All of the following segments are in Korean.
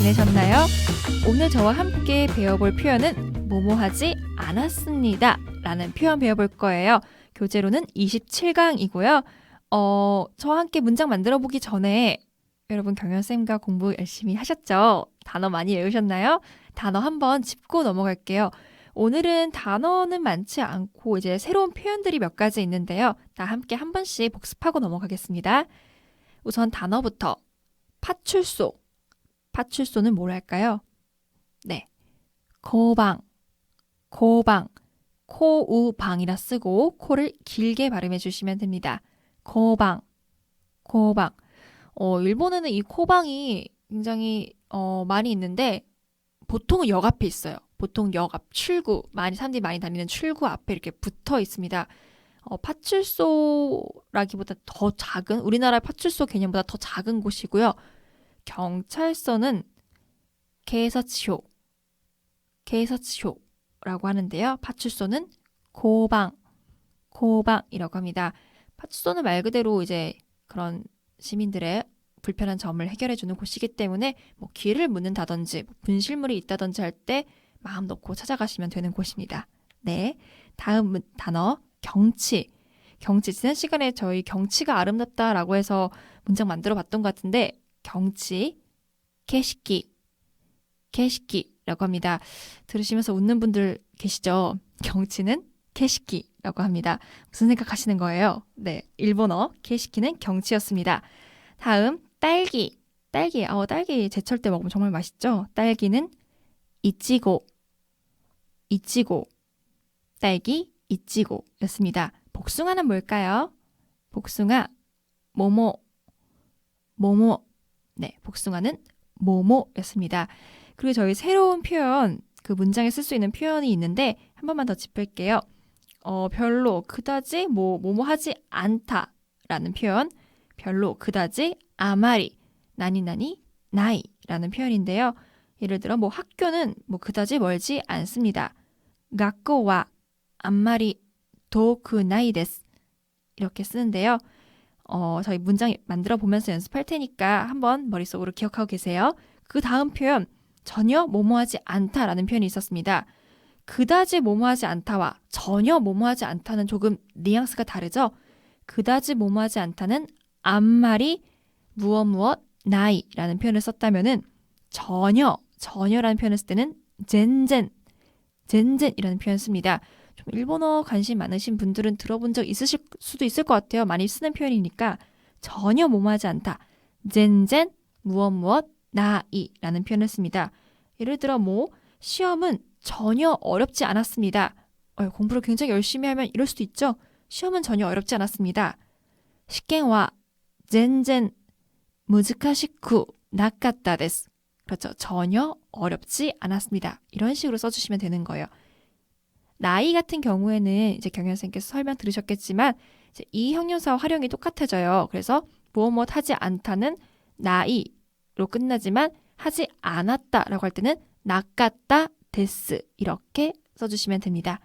지내셨나요? 오늘 저와 함께 배워볼 표현은 뭐뭐 하지 않았습니다 라는 표현 배워볼 거예요. 교재로는 27강이고요. 저와 함께 문장 만들어 보기 전에 여러분 경연쌤과 공부 열심히 하셨죠? 단어 많이 외우셨나요? 단어 한번 짚고 넘어갈게요. 오늘은 단어는 많지 않고 이제 새로운 표현들이 몇 가지 있는데요. 다 함께 한 번씩 복습하고 넘어가겠습니다. 우선 단어부터 파출소. 파출소는 뭐랄까요? 네, 고방, 코우방이라 쓰고 코를 길게 발음해 주시면 됩니다. 고방. 일본에는 이 코방이 굉장히 많이 있는데 보통은 역 앞에 있어요. 보통 역 앞, 출구, 사람들이 많이 다니는 출구 앞에 이렇게 붙어 있습니다. 파출소라기보다 더 작은, 우리나라의 파출소 개념보다 더 작은 곳이고요. 경찰서는 게서치호라고 하는데요. 파출소는 고방이라고 합니다. 파출소는 말 그대로 이제 그런 시민들의 불편한 점을 해결해주는 곳이기 때문에 길을 묻는다든지 분실물이 있다든지 할 때 마음 놓고 찾아가시면 되는 곳입니다. 네, 다음 단어 경치. 지난 시간에 저희 경치가 아름답다라고 해서 문장 만들어 봤던 것 같은데 경치, 게시기라고 합니다. 들으시면서 웃는 분들 계시죠? 경치는 게시기라고 합니다. 무슨 생각하시는 거예요? 네, 일본어 게시기는 경치였습니다. 다음 딸기. 딸기 제철 때 먹으면 정말 맛있죠? 딸기는 이치고. 딸기 이치고였습니다. 복숭아는 뭘까요? 복숭아 모모. 네, 복숭아는 모모였습니다. 그리고 저희 새로운 표현, 그 문장에 쓸 수 있는 표현이 있는데 한 번만 더 짚을게요. 별로, 그다지 뭐뭐 하지 않다라는 표현, 별로, 그다지 아마리, 나니 나이라는 표현인데요. 예를 들어 학교는 그다지 멀지 않습니다. 학교와 아마리 도쿠 나이 데스 이렇게 쓰는데요. 저희 문장 만들어 보면서 연습할 테니까 한번 머릿속으로 기억하고 계세요. 그 다음 표현, 전혀 뭐뭐하지 않다라는 표현이 있었습니다. 그다지 뭐뭐하지 않다와 전혀 뭐뭐하지 않다는 조금 뉘앙스가 다르죠? 그다지 뭐뭐하지 않다는 암말이 무엇 나이라는 표현을 썼다면은 전혀라는 표현을 쓸 때는 젠젠이라는 표현을 씁니다. 좀 일본어 관심 많으신 분들은 들어본 적 있으실 수도 있을 것 같아요. 많이 쓰는 표현이니까 전혀 뭐뭐하지 않다. 젠젠 무엇 나이라는 표현을 씁니다. 예를 들어 시험은 전혀 어렵지 않았습니다. 공부를 굉장히 열심히 하면 이럴 수도 있죠. 시험은 전혀 어렵지 않았습니다. 시켄와 젠젠 무즈카시쿠 나카타 데스. 그렇죠. 전혀 어렵지 않았습니다. 이런 식으로 써주시면 되는 거예요. 나이 같은 경우에는 이제 경연생께서 설명 들으셨겠지만 이제 이 형용사와 활용이 똑같아져요. 그래서 무엇 하지 않다는 나이로 끝나지만 하지 않았다라고 할 때는 나카타 데스 이렇게 써주시면 됩니다.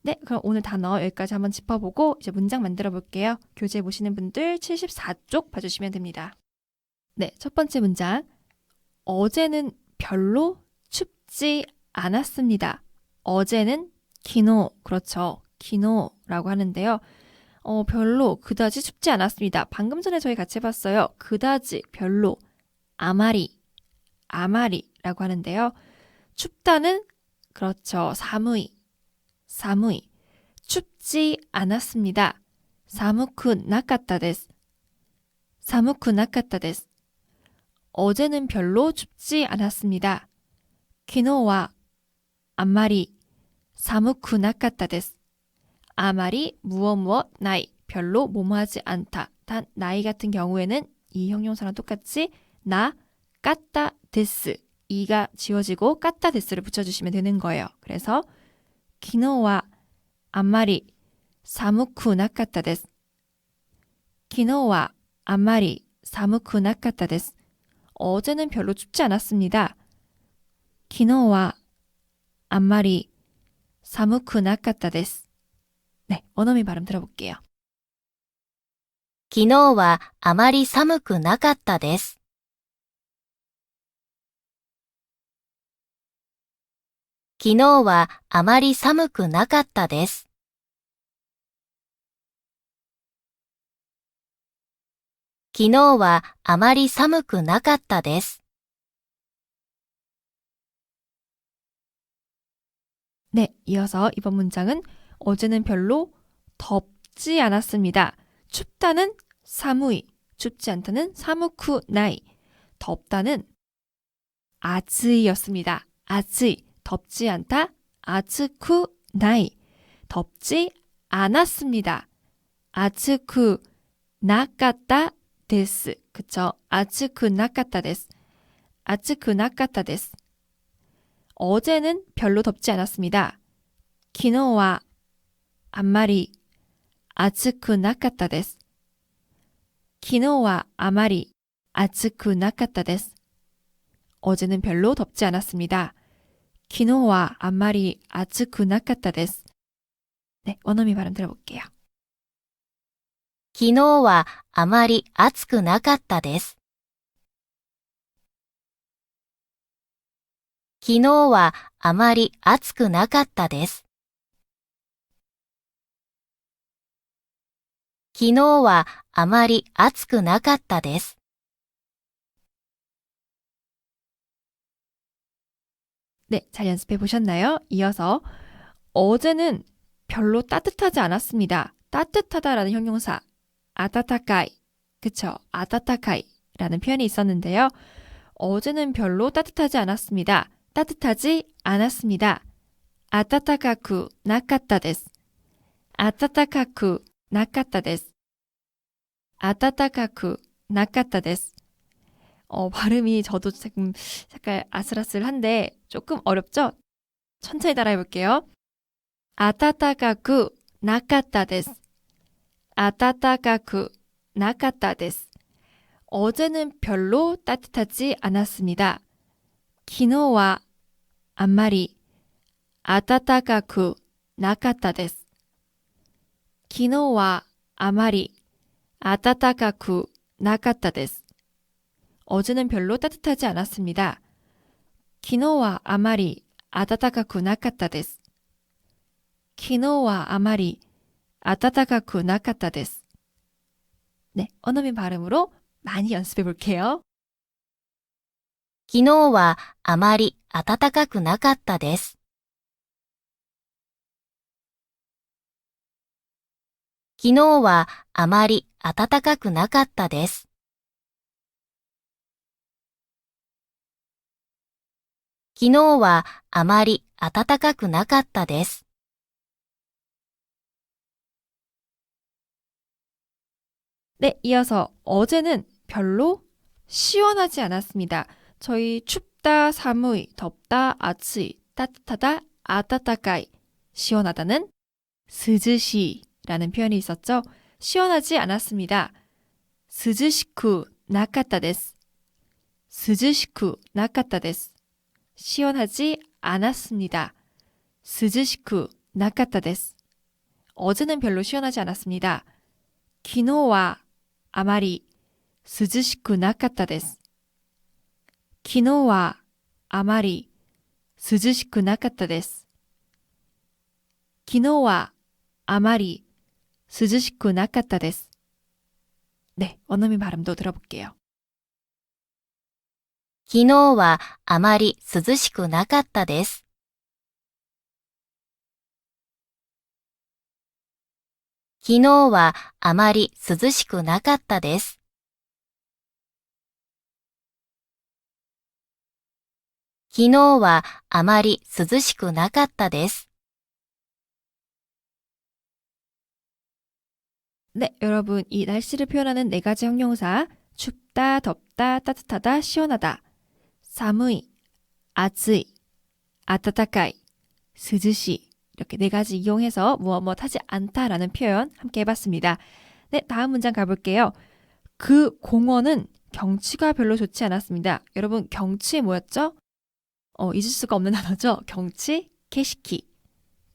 네, 그럼 오늘 단어 여기까지 한번 짚어보고 이제 문장 만들어 볼게요. 교재 보시는 분들 74쪽 봐주시면 됩니다. 네, 첫 번째 문장. 어제는 별로 춥지 않았습니다. 어제는 기노, 그렇죠. 기노라고 하는데요. 별로, 그다지 춥지 않았습니다. 방금 전에 저희 같이 해봤어요. 그다지, 별로, 아마리라고 하는데요. 춥다는, 그렇죠. 사무이. 춥지 않았습니다. 사무쿠 나카타 데스. 어제는 별로 춥지 않았습니다. 기노와 아마리 사무쿠 나카타 데스. 아마리 무엇 나이 별로 뭐뭐하지 않다. 단 나이 같은 경우에는 이 형용사랑 똑같이 나 까따 데스 이가 지워지고 까따 데스를 붙여주시면 되는 거예요. 그래서 기노와 아마리 사무쿠 나카타 데스. 기노와 아마리 사무쿠 나카타 데스. 어제는 별로 춥지 않았습니다. 기노와 아마리 사무쿠 나카타 데스. 네, 원어민 발음 들어볼게요. 昨日はあまり寒くなかったです。昨日はあまり寒くなかったです。昨日はあまり寒くなかったです。 네, 이어서 이번 문장은 어제는 별로 덥지 않았습니다. 춥다는 사무이, 춥지 않다는 사무쿠나이, 덥다는 아츠이였습니다. 아츠이, 덥지 않다, 아츠쿠나이, 덥지 않았습니다. 아츠쿠 나까타 데스. 그쵸? 아츠쿠 나까타 데스. 아츠쿠 나까타 데스. 어제는 별로 덥지 않았습니다. 기노와 아마리 아츠쿠 나카타 데스. 기노와 아마리 아츠쿠 나카타 데스. 어제는 별로 덥지 않았습니다. 기노와 아마리 아츠쿠 나카타 데스. 네, 원어미 발음 들어볼게요. 昨日はあまり暑くなかったです。昨日はあまり暑くなかったです。昨日はあまり暑くなかったです。 네, 잘 연습해 보셨나요? 이어서 어제는 별로 따뜻하지 않았습니다. 따뜻하다라는 형용사 아타타카이, 그쵸? 아타타카이라는 표현이 있었는데요. 어제는 별로 따뜻하지 않았습니다. 따뜻하지 않았습니다. 아타타카쿠 나카타 데스. 아타타카쿠 나카타 데스. 아타타카쿠 나카타 데스. 발음이 저도 지금 약간 아슬아슬한데 조금 어렵죠? 천천히 따라해 볼게요. 아타타카쿠 나카타 데스. 아타타카쿠 나카타 데스. 어제는 별로 따뜻하지 않았습니다. 기노와 아마리 아타타카쿠 나카타 데스. 기노와 아마리 아타타카쿠 나카타 데스. 어제는 별로 따뜻하지 않았습니다. 기노와 아마리 아타타카쿠 나카타 데스. 기노와 아마리 아타타카쿠 나카타 데스. 네, 원어민 발음으로 많이 연습해 볼게요. 昨日はあまり暖かくなかったです。昨日はあまり暖かくなかったです。昨日はあまり暖かくなかったです。 네, 이어서 어제는 별로 시원하지 않았습니다. 저희 춥다, 사무이, 덥다, 아츠이, 따뜻하다, 아타타카이, 시원하다는 스즈시라는 표현이 있었죠. 시원하지 않았습니다. 스즈시쿠 나카타 데스. 스즈시쿠 나카타 데스. 시원하지 않았습니다. 스즈시쿠 나카타 데스. 어제는 별로 시원하지 않았습니다. 기노와 아마리 스즈시쿠 나카타 데스. 기노와 아마리 스즈시쿠 나카타 데스. 기노와 아마리 스즈시쿠 나카타 데스. 네, 원어민 발음도 들어볼게요. 昨日はあまり涼しくなかったです。昨日はあまり涼しくなかったです。昨日はあまり涼しくなかったです。 네, 여러분 이 날씨를 표현하는 네 가지 형용사 춥다, 덥다, 따뜻하다, 시원하다, 사무이, 아츠이, 아타타카이, 스즈시 이렇게 네 가지 이용해서 무엇 하지 않다라는 표현 함께 해봤습니다. 네, 다음 문장 가볼게요. 그 공원은 경치가 별로 좋지 않았습니다. 여러분 경치 뭐였죠? 잊을 수가 없는 단어죠. 경치, 케시키,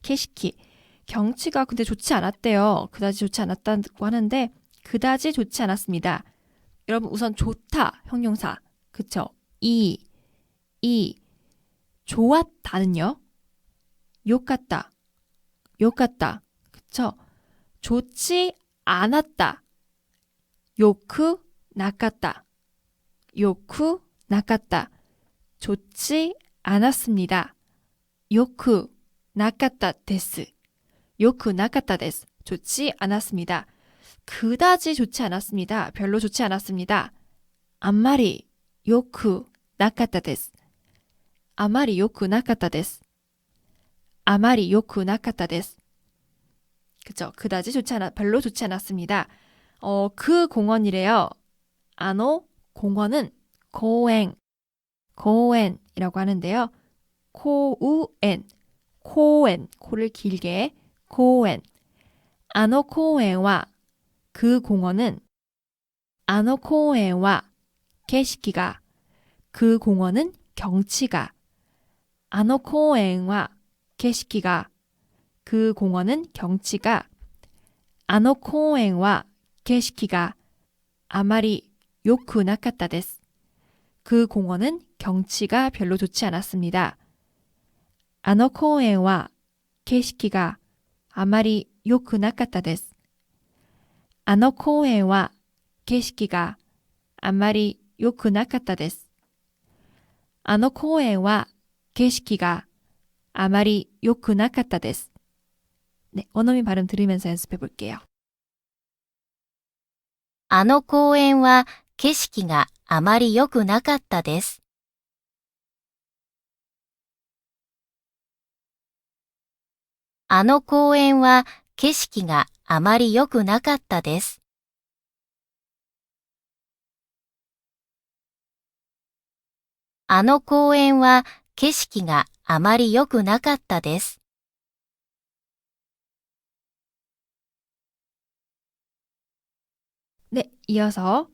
케시키. 경치가 근데 좋지 않았대요. 그다지 좋지 않았다고 하는데 그다지 좋지 않았습니다. 여러분 우선 좋다 형용사 그쵸? 이 좋았다는요. 욕같다, 욕같다. 그쵸? 좋지 않았다. 요크 나갔다. 요크 나갔다. 좋지 않았습니다. 요크 나갔다 데스. 요크 나갔다 데스. 좋지 않았습니다. 그다지 좋지 않았습니다. 별로 좋지 않았습니다. 아마리 요크 나갔다 데스. 아마리 요크 나갔다 데스. 아마리 요크 나갔다 데스. 그죠? 그다지 별로 좋지 않았습니다. 그 공원이래요. 공원은 고엔이라고 하는데요. 코엔, 코를 길게, 고엔. 고엔와 그 공원은, 고엔와 게시기가, 그 공원은 경치가, 고엔와 게시기가, 그 공원은 경치가, 고엔와 게시기가 아마리 요크 나갔다 데스. 그 공원은 경치가 별로 좋지 않았습니다. 공원과 게시기가 아마리 요크 나갔다 데스. 공원과 게시기가 아마리 요크 나갔다 데스. 공원과 게시기가 아마리 요크 나갔다 데스. 네, 원어민 발음 들으면서 연습해 볼게요. あの公園は景色があまり良くなかったです。あの公園は景色があまり良くなかったです。あの公園は景色があまり良くなかったです。 네, 이어서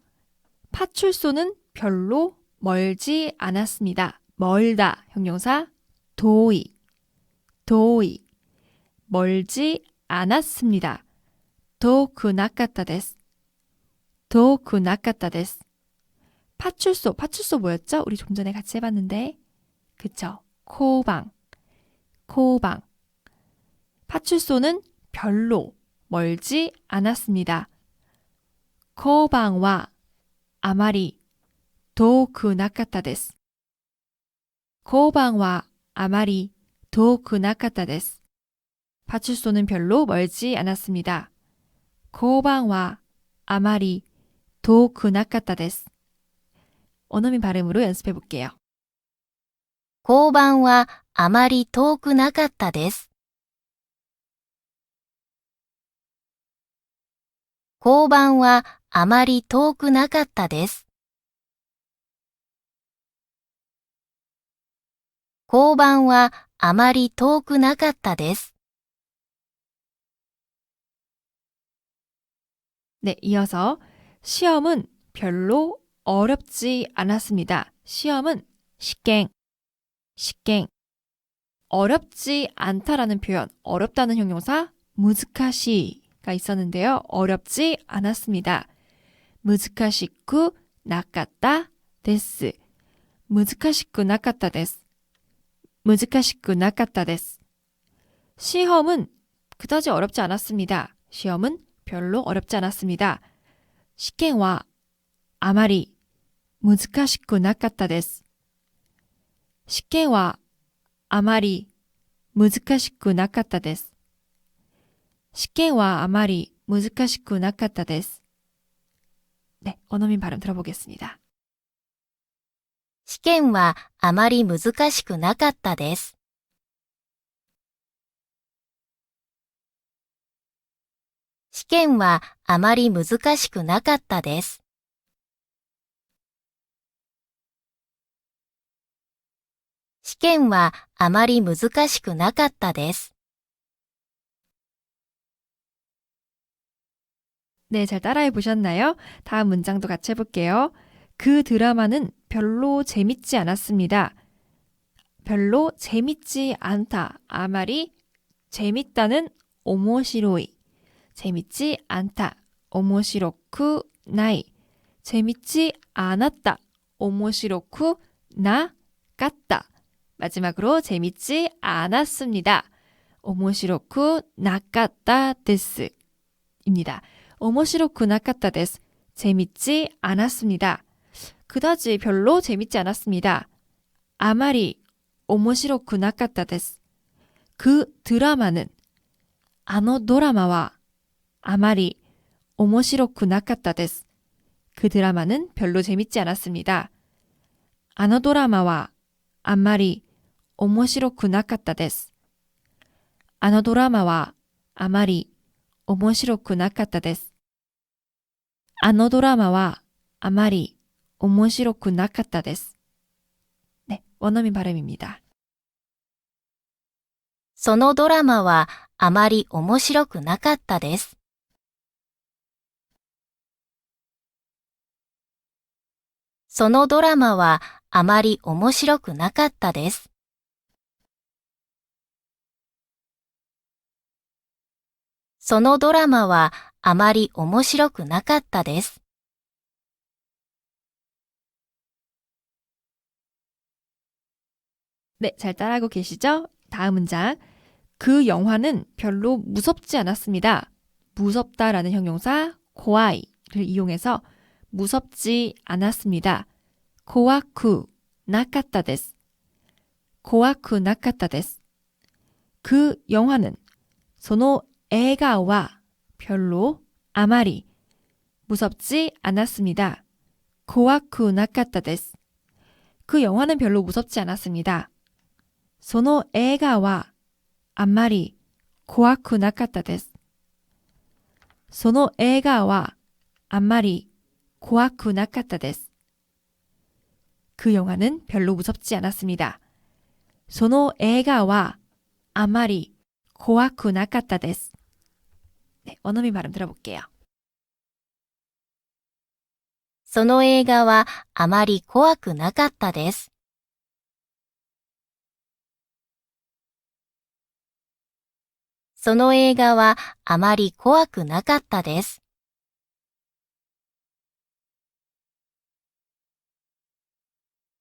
파출소는 별로 멀지 않았습니다. 멀다, 형용사 도이, 멀지 않았습니다. 도쿠 나갔다 데스. 도쿠 나갔다 데스. 파출소 뭐였죠? 우리 좀 전에 같이 해봤는데, 그쵸? 코방. 파출소는 별로 멀지 않았습니다. 코방와 아마리 도쿠 나갔다 데스. 코방와 아마리 도쿠 나갔다 데스. 파출소는 별로 멀지 않았습니다. 코방와 아마리 도쿠 나갔다 데스. 원어민 발음으로 연습해 볼게요. 交番はあまり遠くなかったです。交番はあまり遠くなかったです。交番はあまり遠くなかったです。 네, 이어서 시험은 별로 어렵지 않았습니다. 시험은 시갱. 어렵지 않다라는 표현, 어렵다는 형용사 무즈카시가 있었는데요. 어렵지 않았습니다. 무즈카시쿠 나갔다 데스. 무즈카시쿠 나갔다 데스. 무즈카시쿠 나갔다 데스. 시험은 그다지 어렵지 않았습니다. 시험은 별로 어렵지 않았습니다. 시갱와 아마리 무즈카시쿠 나갔다 데스. 시갱와 아마리 무즈카시쿠 나갔다 데스. 시갱와 아마리 무즈카시쿠 나갔다 데스. 네, 원어민 발음 들어보겠습니다. 試験はあまり難しくなかったです。試験はあまり難しくなかったです。試験はあまり難しくなかったです。 네, 잘 따라해 보셨나요? 다음 문장도 같이 해볼게요. 그 드라마는 별로 재밌지 않았습니다. 별로 재밌지 않다. 아마리 재밌다는 오모시로이. 재밌지 않다. 오모시로쿠 나이. 재밌지 않았다. 오모시로쿠 나 같다. 마지막으로 재밌지 않았습니다. 오모시로쿠 나카타 데스 입니다. 오모시로쿠 나카타 데스. 재밌지 않았습니다. 그다지 별로 재밌지 않았습니다. 아마리 오모시로쿠 나카타 데스. 그 드라마는 あのドラマは 아마리 오모시로쿠 나카타 데스. 그 드라마는 별로 재밌지 않았습니다. あのドラマは 아마리 오모시로쿠 나카타 데스. あのドラマは 아마리 오모시로쿠 나카타 데스. あのドラマは 아마리 오모시로쿠 나카타 데스. 네, 원어민 발음입니다. そのドラマはあまり面白くなかったです。そのドラマはあまり面白くなかったです。そのドラマはあまり面白くなかったです。 네, 잘 따라하고 계시죠? 다음 문장. 그 영화는 별로 무섭지 않았습니다. 무섭다라는 형용사 고아이를 이용해서 무섭지 않았습니다. 고와쿠 나카타 데스. 고와쿠 나카타 데스. 그 영화는 소노 에가와 별로 아마리 무섭지 않았습니다. 고와쿠 나카타 데스. 그 영화는 별로 무섭지 않았습니다. その映画はあんまり怖くなかったです。その映画はあんまり怖くなかったです。그 영화는 별로 무섭지 않았습니다. その映画はあんまり怖くなかったです。 네, 원어민 발음 들어볼게요. その映画はあまり怖くなかったです。その映画はあまり怖くなかったです。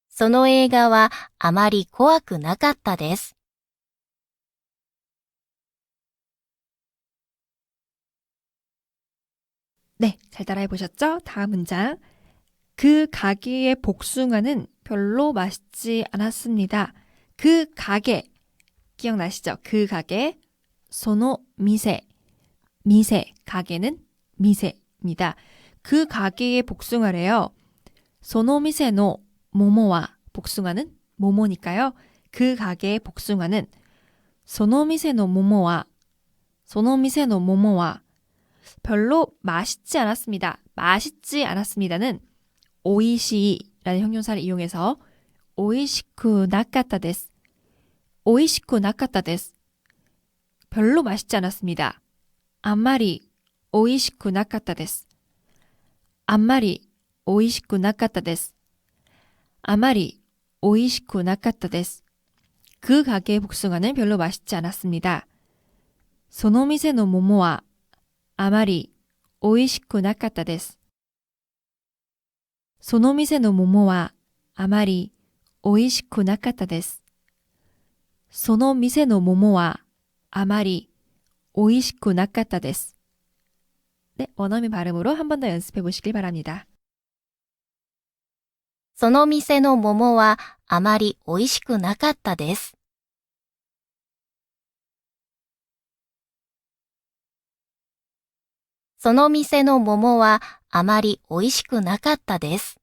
その映画はあまり怖くなかったです。 네, 잘 따라해 보셨죠? 다음 문장. 그 가게의 복숭아는 별로 맛있지 않았습니다. 그 가게, 기억나시죠? 그 가게, 소노 미세, 미세, 가게는 미세입니다. 그 가게의 복숭아래요. 소노 미세노 모모와 복숭아는 모모니까요. 그 가게의 복숭아는 소노 미세노 모모와 소노 미세노 모모와 별로 맛있지 않았습니다. 맛있지 않았습니다는 오이시라는 형용사를 이용해서 오이시쿠 나카타 데스. 오이시쿠 나카타 데스. 별로 맛있지 않았습니다. 안마리 오이시쿠 나카타 데스. 안마리 오이시쿠 나카타 데스. 아마리 오이시쿠 나카타 데스. 그 가게의 복숭아는 별로 맛있지 않았습니다. その店の桃はあまり美味しくなかったです。その店の桃はあまり美味しくなかったです。その店の桃はあまり美味しくなかったです。 네, 원어민 발음으로 한 번 더 연습해 보시길 바랍니다. その店の桃はあまり美味しくなかったです。その店の桃はあまり美味しくなかったです。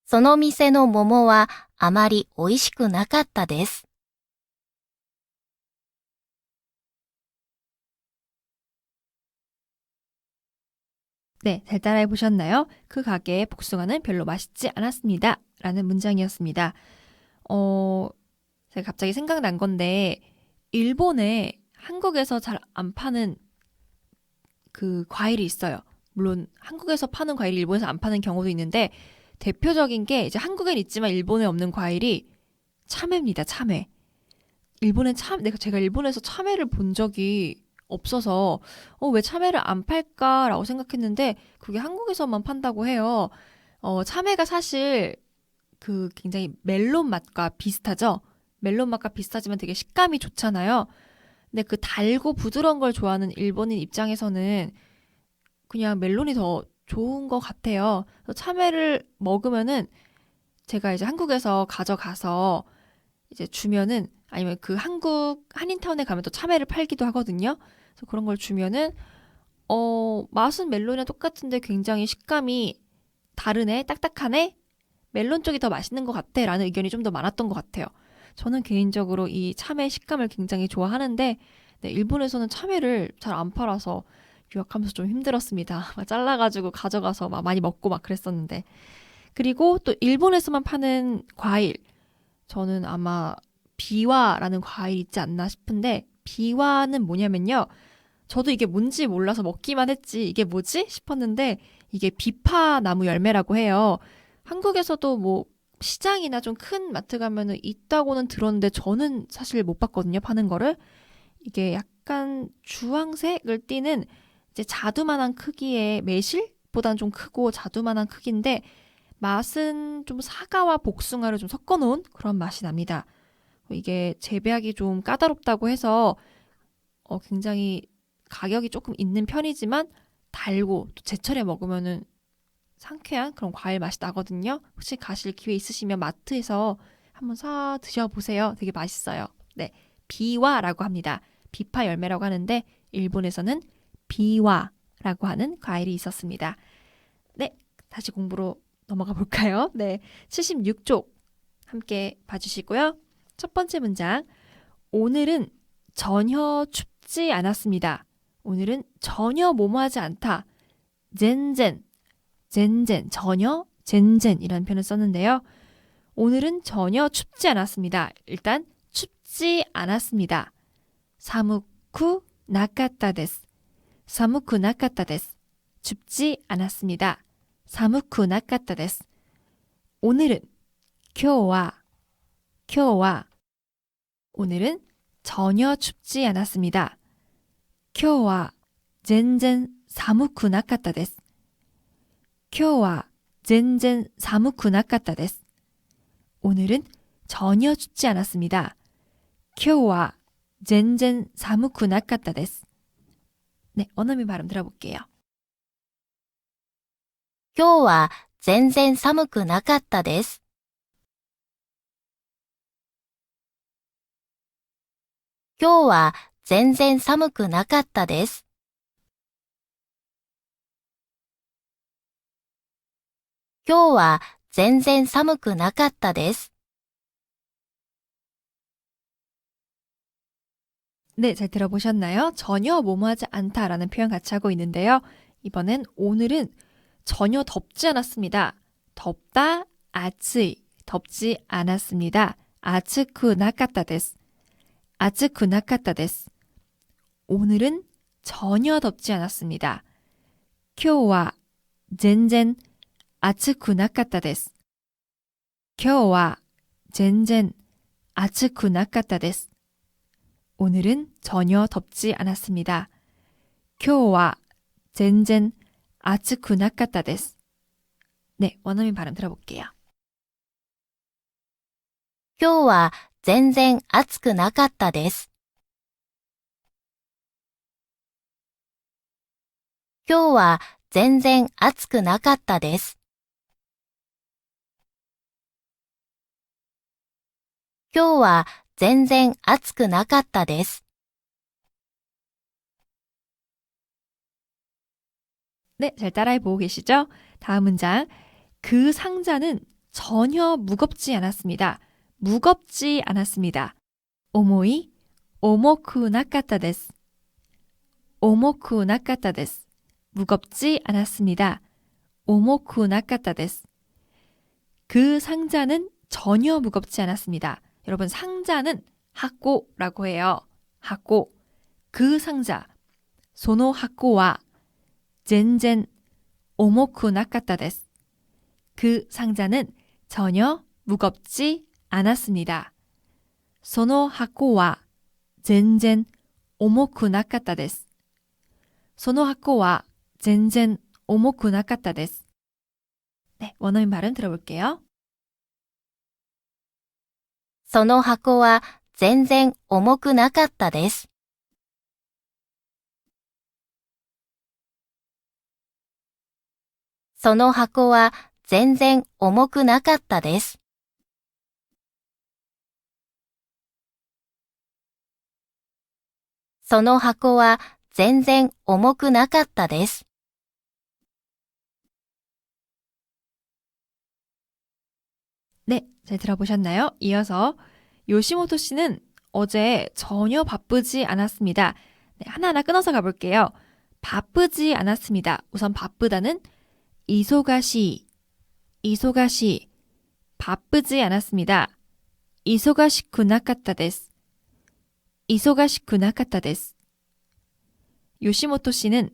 その店の桃はあまり美味しくなかったです。네, 잘 따라해 보셨나요? 그 가게의 복숭아는 별로 맛있지 않았습니다. 라는 문장이었습니다. 제가 갑자기 생각난 건데 일본에 한국에서 잘 안 파는 그 과일이 있어요. 물론 한국에서 파는 과일이 일본에서 안 파는 경우도 있는데 대표적인 게 이제 한국엔 있지만 일본에 없는 과일이 참외입니다. 참외. 제가 일본에서 참외를 본 적이 없어서 왜 참외를 안 팔까라고 생각했는데 그게 한국에서만 판다고 해요. 참외가 사실 그 굉장히 멜론 맛과 비슷하죠? 멜론 맛과 비슷하지만 되게 식감이 좋잖아요. 근데 그 달고 부드러운 걸 좋아하는 일본인 입장에서는 그냥 멜론이 더 좋은 것 같아요. 그래서 참외를 먹으면은 제가 이제 한국에서 가져가서 이제 주면은 아니면 그 한국 한인타운에 가면 또 참외를 팔기도 하거든요. 그래서 그런 걸 주면은 맛은 멜론이랑 똑같은데 굉장히 식감이 다르네, 딱딱하네, 멜론 쪽이 더 맛있는 것 같아 라는 의견이 좀 더 많았던 것 같아요. 저는 개인적으로 이 참외 식감을 굉장히 좋아하는데 네, 일본에서는 참외를 잘 안 팔아서 유학하면서 좀 힘들었습니다. 막 잘라가지고 가져가서 막 많이 먹고 막 그랬었는데. 그리고 또 일본에서만 파는 과일, 저는 아마 비와라는 과일이 있지 않나 싶은데, 비와는 뭐냐면요, 저도 이게 뭔지 몰라서 먹기만 했지 이게 뭐지 싶었는데 이게 비파 나무 열매라고 해요. 한국에서도 뭐 시장이나 좀 큰 마트 가면은 있다고는 들었는데 저는 사실 못 봤거든요, 파는 거를. 이게 약간 주황색을 띠는 이제 자두만한 크기의 매실보다는 좀 크고 자두만한 크기인데 맛은 좀 사과와 복숭아를 좀 섞어놓은 그런 맛이 납니다. 이게 재배하기 좀 까다롭다고 해서 굉장히 가격이 조금 있는 편이지만 달고 또 제철에 먹으면은 상쾌한 그런 과일 맛이 나거든요. 혹시 가실 기회 있으시면 마트에서 한번 사 드셔보세요. 되게 맛있어요. 네, 비와라고 합니다. 비파 열매라고 하는데 일본에서는 비와라고 하는 과일이 있었습니다. 네, 다시 공부로 넘어가 볼까요? 네, 76쪽 함께 봐주시고요. 첫 번째 문장, 오늘은 전혀 춥지 않았습니다. 오늘은 전혀 뭐뭐하지 않다. 젠젠, 젠젠, 전혀, 젠젠이라는 표현을 썼는데요. 오늘은 전혀 춥지 않았습니다. 일단 춥지 않았습니다. 사무쿠 나카타 데스. 사무쿠 나카타 데스. 춥지 않았습니다. 사무쿠 나카타 데스. 오늘은, 今日は 오늘은 전혀 춥지 않았습니다. 今日は全然寒くなかったです。今日は全然寒くなかったです。 오늘은 전혀 춥지 않았습니다. 今日は全然寒くなかったです. 네, 원어민 발음 들어볼게요. 今日は全然寒くなかったです。今日は全然寒くなかったです。今日は全然寒くなかったです。 네, 잘 들어보셨나요? 전혀 뭐뭐하지 않다라는 표현 같이 하고 있는데요. 이번엔 오늘은 전혀 덥지 않았습니다. 덥다, 아츠이, 덥지 않았습니다. 아츠쿠 나카타 데스. 아츠쿠 나카타 데스. 오늘은 전혀 덥지 않았습니다. 今日は全然暑くなかったです。今日は全然暑くなかったです。 오늘은 전혀 덥지 않았습니다. 今日は全然暑くなかったです. 네, 원어민 발음 들어볼게요. 今日は全然暑くなかったです。今日は全然暑くなかったです。今日は全然暑くなかったです。 네, 잘 따라해보고 계시죠? 다음 문장. 그 상자는 전혀 무겁지 않았습니다. 무겁지 않았습니다. 오모이, 오모쿠 나카타 데스. 오모쿠 나카타 데스. 무겁지 않았습니다. 오모쿠 나카타 데스. 그 상자는 전혀 무겁지 않았습니다. 여러분, 상자는 하코라고 해요. 하코. 그 상자. 소노 하코와 全然 오모쿠 나카타 데스. 그 상자는 전혀 무겁지 않았습니다. その箱は全然重くなかったです。その箱は全然重くなかったです. 네, 원어민 발음 들어볼게요. その箱は全然重くなかったです。その箱は全然重くなかったです。その箱は全然重くなかったです。네, 잘 들어보셨나요? 이어서 요시모토 씨는 어제 전혀 바쁘지 않았습니다. 네, 하나하나 끊어서 가볼게요. 바쁘지 않았습니다. 우선 바쁘다는 이소가시, 이소가시, 바쁘지 않았습니다. 이소가시쿠나카타 데스, 이소가시쿠나카타 데스. 요시모토 씨는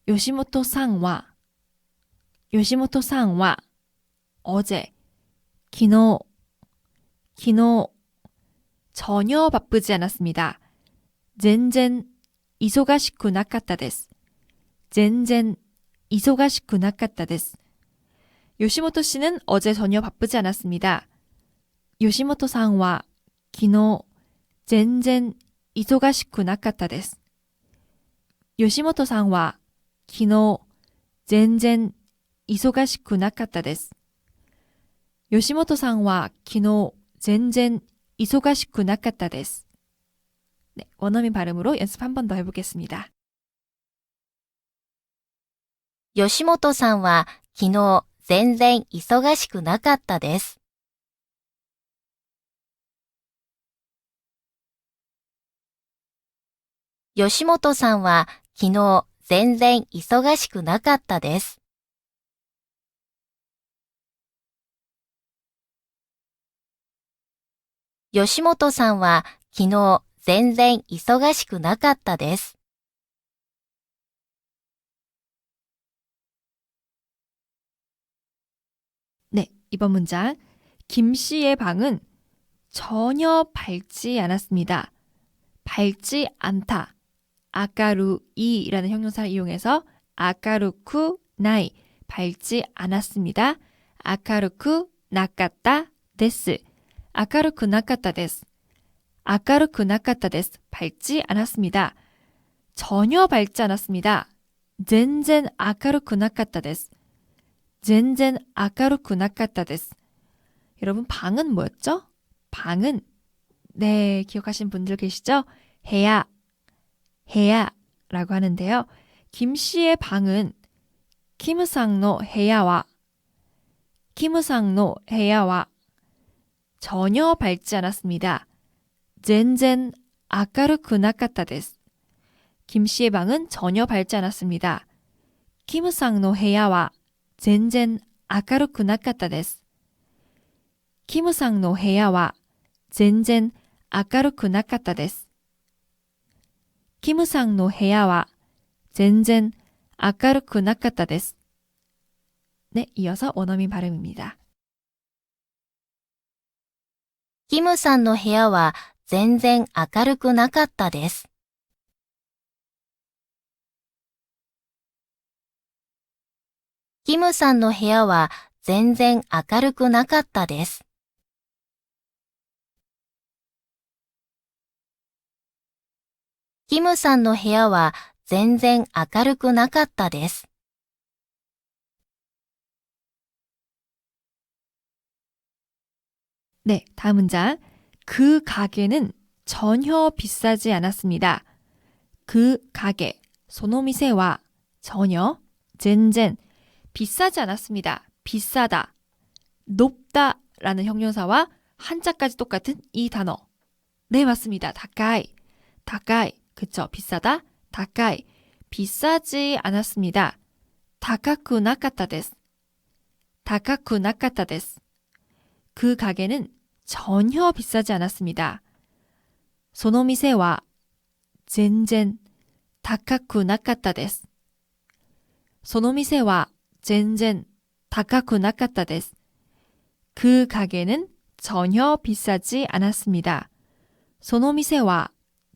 요시모토 상와, 요시모토 상와 어제, 기노, 기노 전혀 바쁘지 않았습니다. 젠젠 이소가시쿠 나카타 데스. 젠젠 이소가시쿠 나카타 데스. 요시모토 씨는 어제 전혀 바쁘지 않았습니다. 요시모토 상와 기노 젠젠 이소가시쿠 나카타 데스. 요시모토 상와 기노 젠젠 이소가시쿠 나카타 데스. 요시모토 상와 기노 젠젠 이소가시쿠 나카타 데스. 네, 원어민 발음으로 연습 한 번 더 해보겠습니다. 吉本さんは昨日全然忙しくなかったです。吉本さんは昨日全然忙しくなかったです。吉本さんは昨日全然忙しくなかったです。네, 이번 문장. 김 씨의 방은 전혀 밝지 않았습니다. 밝지 않다. 아까루이라는 형용사를 이용해서 아까루쿠 나이 밝지 않았습니다. 아까루쿠 나카타 데스. 아까루쿠 나카타 데스. 아까루쿠 나카타 데스. 밝지 않았습니다. 전혀 밝지 않았습니다. 젠젠 아까루쿠 나카타 데스. 젠젠 아까루쿠 나카타 데스. 여러분 방은 뭐였죠? 방은 네 기억하신 분들 계시죠? 해야 해야라고 하는데요. 김 씨의 방은 키무상노 해야와 키무상노 해야와 전혀 밝지 않았습니다. 젠젠 아까루쿠 나카타 데스. 김 씨의 방은 전혀 밝지 않았습니다. 키무상노 해야와 젠젠 아까루쿠 나카타 데스. 키무상노 해야와 젠젠 아까루쿠 나카타 데스. 키무상노 해야와 젠젠 아까루쿠 나카타 데스. 네, 이어서 원어민 발음입니다. キムさんの部屋は全然明るくなかったです。キムさんの部屋は全然明るくなかったです。キムさんの部屋は全然明るくなかったです。네, 다음 문장. 그 가게는 전혀 비싸지 않았습니다. 그 가게, 소노미세와 전혀, 젠젠, 비싸지 않았습니다. 비싸다, 높다 라는 형용사와 한자까지 똑같은 이 단어. 네, 맞습니다. 다카이, 다카이, 그쵸, 비싸다, 다카이, 비싸지 않았습니다. 다카쿠 나카타 데스, 다카쿠 나카타 데스. 그 가게는 전혀 비싸지 않았습니다. 소노미세와 젠젠 다카쿠 나카타 데스. 소노미세와 젠젠 다카쿠 나카타 데스. 그 가게는 전혀 비싸지 않았습니다. 소노미세와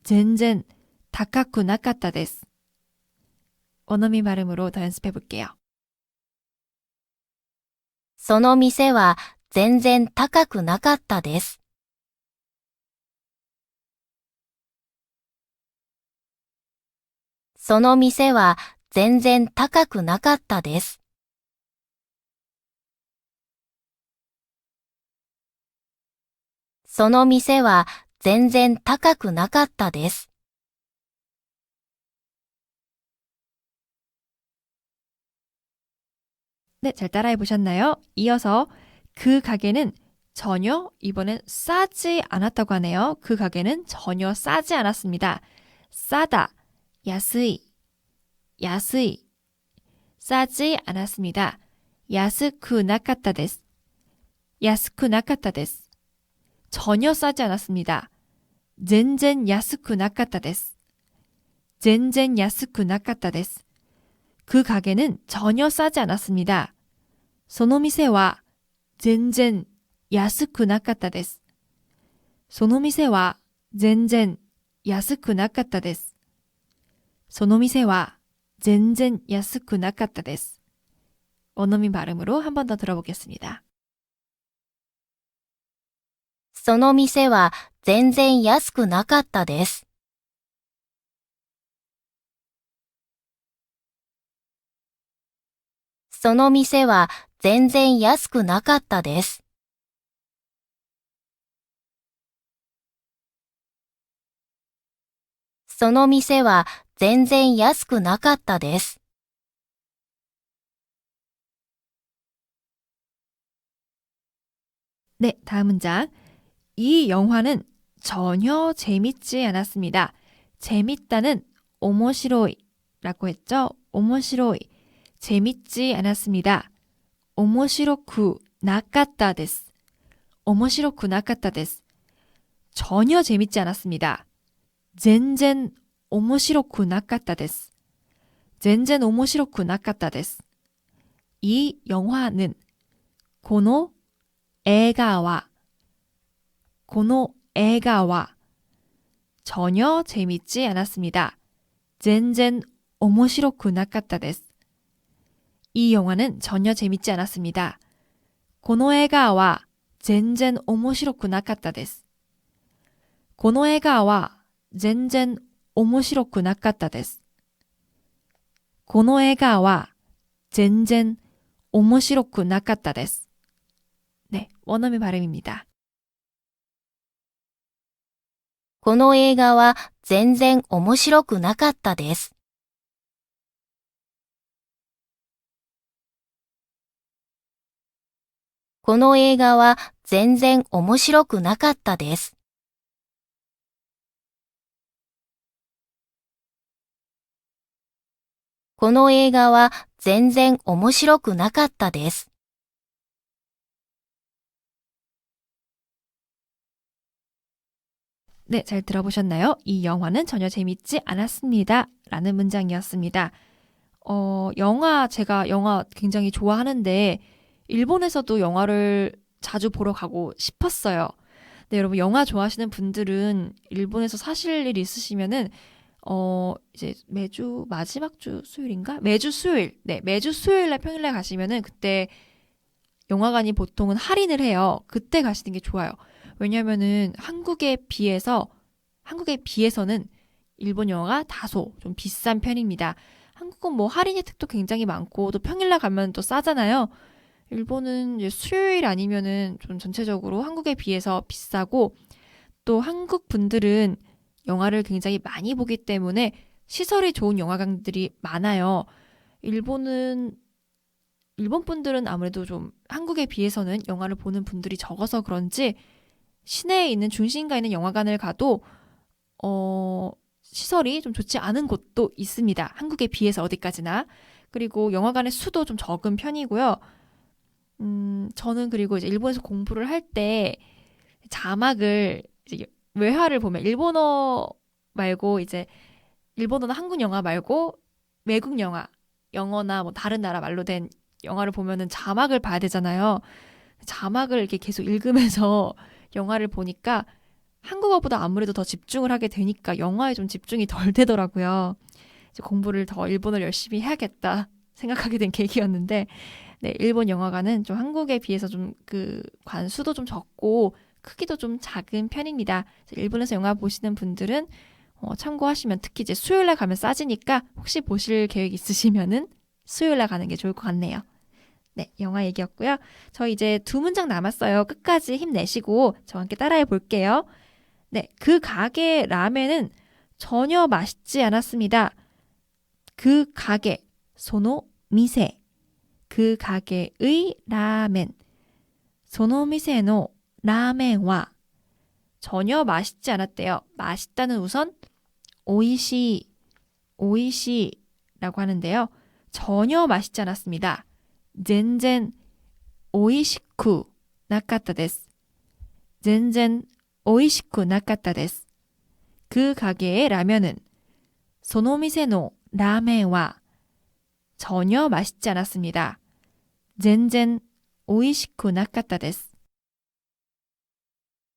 젠젠 다카쿠 나카타 데스. 원어민 발음으로 더 연습해 볼게요. その店は全然高くなかったです。その店は全然高くなかったです。その店は全然高くなかったです。 네, 잘 따라해 보셨나요? 이어서 그 가게는 전혀 이번엔 싸지 않았다고 하네요. 그 가게는 전혀 싸지 않았습니다. 싸다, 야스이, 야스이. 싸지 않았습니다. 야스쿠 나카타 데스. 야스쿠 나카타 데스. 전혀 싸지 않았습니다. 젠젠 야스쿠 나카타 데스. 젠젠 야스쿠 나카타 데스. 그 가게는 전혀 싸지 않았습니다. その店は全然安くなかったです。その店は全然安くなかったです。その店は全然安くなかったです。 원어민 발음으로 한 번 더 들어보겠습니다. その店は全然安くなかったです。その店は全然安くなかったです。その店は全然安くなかったです。네, 다음 문장. 이 영화는 전혀 재밌지 않았습니다. 재밌다는 오모시로이라고 했죠. 오모시로이. 재밌지 않았습니다. 오모시로쿠 나카타 데스. 오모시로쿠 나카타 데스. 전혀 재밌지 않았습니다. 젠젠 오모시로쿠 나카타 데스. 젠젠 오모시로쿠 나카타 데스. 이 영화는 고노 에가와 고노 에가와 전혀 재밌지 않았습니다. 젠젠 오모시로쿠 나카타 데스. 이 영화는 전혀 재밌지 않았습니다. 고노 에가와 젠젠 오모시로쿠 나카타 데스. 고노 에가와 젠젠 오모시로쿠 나카타 데스. 고노 에가와 젠젠 오모시로쿠 나카타 데스. 네, 원어민 발음입니다. この映画は全然面白くなかったです。この映画は全然面白くなかったです。この映画は全然面白くなかったです。 네, 잘 들어보셨나요? 이 영화는 전혀 재밌지 않았습니다. 라는 문장이었습니다. 제가 영화 굉장히 좋아하는데, 일본에서도 영화를 자주 보러 가고 싶었어요. 네, 여러분, 영화 좋아하시는 분들은 일본에서 사실 일 있으시면은, 이제 매주 마지막 주 수요일인가? 매주 수요일. 네, 매주 수요일날 평일날 가시면은 그때 영화관이 보통은 할인을 해요. 그때 가시는 게 좋아요. 왜냐면은 한국에 비해서는 일본 영화가 다소 좀 비싼 편입니다. 한국은 뭐 할인 혜택도 굉장히 많고 또 평일날 가면 또 싸잖아요. 일본은 이제 수요일 아니면은 좀 전체적으로 한국에 비해서 비싸고 또 한국 분들은 영화를 굉장히 많이 보기 때문에 시설이 좋은 영화관들이 많아요. 일본 분들은 아무래도 좀 한국에 비해서는 영화를 보는 분들이 적어서 그런지 시내에 있는 중심가에 있는 영화관을 가도 시설이 좀 좋지 않은 곳도 있습니다. 한국에 비해서 어디까지나. 그리고 영화관의 수도 좀 적은 편이고요. 저는 그리고 이제 일본에서 공부를 할 때 자막을 이제 외화를 보면 일본어 말고 이제 일본어나 한국 영화 말고 외국 영어나 뭐 다른 나라 말로 된 영화를 보면은 자막을 봐야 되잖아요. 자막을 이렇게 계속 읽으면서 영화를 보니까 한국어보다 아무래도 더 집중을 하게 되니까 영화에 좀 집중이 덜 되더라고요. 이제 공부를 더 일본어를 열심히 해야겠다 생각하게 된 계기였는데, 네, 일본 영화관은 좀 한국에 비해서 좀 그 관수도 좀 적고 크기도 좀 작은 편입니다. 일본에서 영화 보시는 분들은 참고하시면 특히 이제 수요일날 가면 싸지니까 혹시 보실 계획 있으시면은 수요일날 가는 게 좋을 것 같네요. 네, 영화 얘기였고요. 저 이제 2문장 남았어요. 끝까지 힘내시고 저와 함께 따라해 볼게요. 네, 그 가게 라멘은 전혀 맛있지 않았습니다. 그 가게, 소노 미세. 그 가게의 라멘. 소노 미세의 라멘와 전혀 맛있지 않았대요. 맛있다는 우선 오이시, 오이시라고 하는데요. 전혀 맛있지 않았습니다. 젠젠 오이시쿠 나카타 데스. 젠젠 오이시쿠 나카타 데스. 그 가게의 라면은 소노미세노 라멘와 전혀 맛있지 않았습니다. 젠젠 오이시쿠 나카타 데스.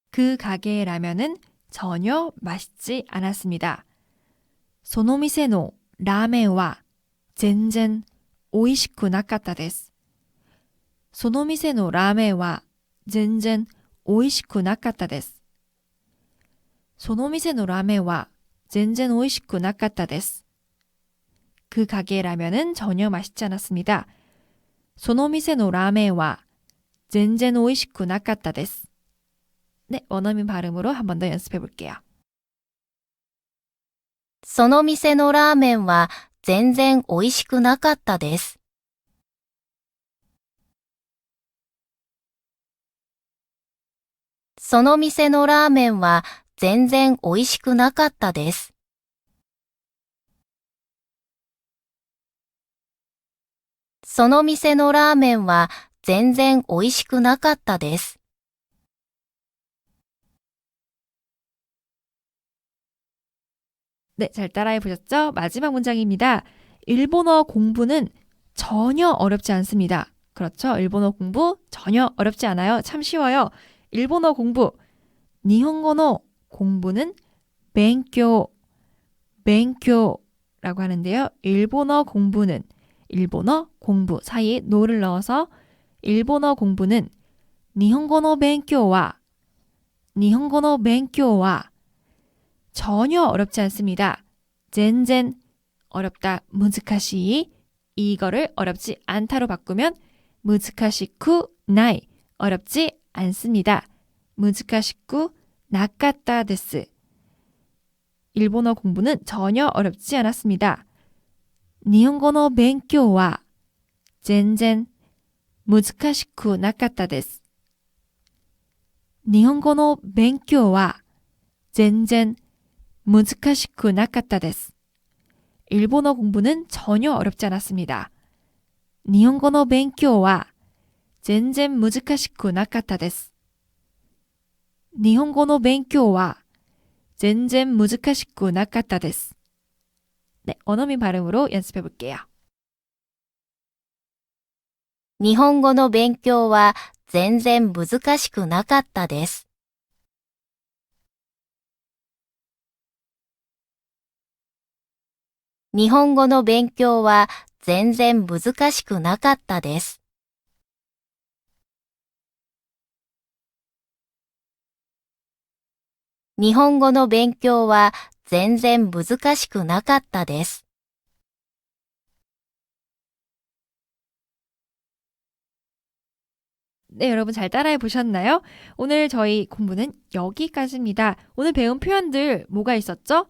그 가게의 라면은 전혀 맛있지 않았습니다. その店のラーメンは全然美味しくなかったです。その店のラーメンは全然美味しくなかったです。その店のラーメンは全然美味しくなかったです。그 가게의 라면은 전혀 맛있지 않았습니다. その店のラーメンは全然美味しくなかったです。 네, 원어민 발음으로 한 번 더 연습해 볼게요. その店のラーメンは全然美味しくなかったです。その店のラーメンは全然美味しくなかったです。その店のラーメンは全然美味しくなかったです。 네, 잘 따라해 보셨죠? 마지막 문장입니다. 일본어 공부는 전혀 어렵지 않습니다. 그렇죠? 일본어 공부 전혀 어렵지 않아요. 참 쉬워요. 일본어 공부, 니혼고노 공부는 벤교, 벤교라고 하는데요. 일본어 공부는 일본어 공부 사이에 노를 넣어서 일본어 공부는 니혼고노 벤교와 니혼고노 벤교와 전혀 어렵지 않습니다. 젠젠 어렵다 무즈카시 이거를 어렵지 않다로 바꾸면 무즈카시쿠 나이 어렵지 않습니다. 무즈카시쿠 나카타 데스 일본어 공부는 전혀 어렵지 않았습니다. 니혼고노 벤교와 젠젠 무즈카시쿠 나카타 데스 니혼고노 벤교와 젠젠 무즈카시쿠 나카타 데스. 일본어 공부는 전혀 어렵지 않았습니다. 니혼고노 벤교와 젠젠 무즈카시쿠 나카타 데스. 니혼고노 벤교와 젠젠 무즈카시쿠 나카타 데스. 네, 원어민 발음으로 연습해 볼게요. 日本語の勉強は全然難しくなかったです。日本語の勉強は全然難しくなかったです。日本語の勉強は全然難しくなかったです。네, 여러분 잘 따라해 보셨나요? 오늘 저희 공부는 여기까지입니다. 오늘 배운 표현들 뭐가 있었죠?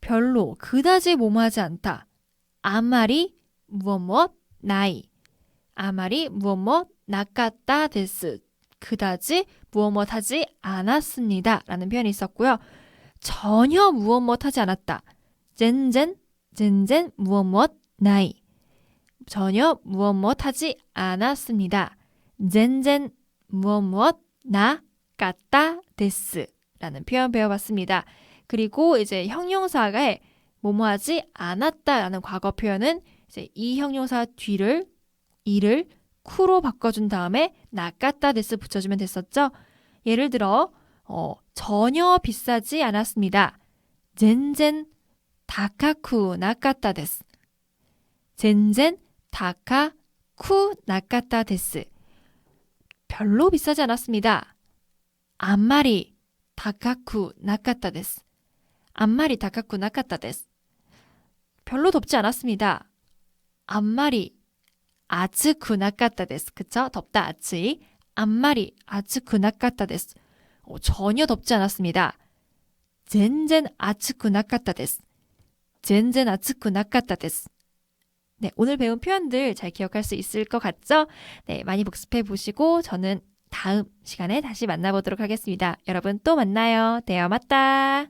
별로, 그다지 뭐뭐하지 않다. 아마리, 무엇, 나이. 아마리, 무엇, 나카타 데스. 그다지 무엇하지 않았습니다. 라는 표현이 있었고요. 전혀 무엇하지 않았다. 젠젠, 무엇, 나이. 전혀 무엇하지 않았습니다. 젠젠, 무엇, 나카타 데스. 라는 표현 배워봤습니다. 그리고 이제 형용사가 뭐뭐하지 않았다라는 과거 표현은 이제 이 형용사 뒤를 이를 쿠로 바꿔준 다음에 나까타 데스 붙여주면 됐었죠. 예를 들어 전혀 비싸지 않았습니다. 젠젠 다카쿠 나까타 데스. 젠젠 다카쿠 나까타 데스. 별로 비싸지 않았습니다. 안마리 다카쿠 나까타 데스. 안마리 다카쿠 나카타 데스. 별로 덥지 않았습니다. 안마리 아츠쿠 나카타 데스. 그쵸? 덥다 아츠이. 안마리 아츠쿠 나카타 데스. 전혀 덥지 않았습니다. 젠젠 아츠쿠 나카타 데스. 젠젠 아츠쿠 나카타 데스. 네, 오늘 배운 표현들 잘 기억할 수 있을 것 같죠? 네, 많이 복습해 보시고 저는 다음 시간에 다시 만나보도록 하겠습니다. 여러분 또 만나요. 대화 맞다.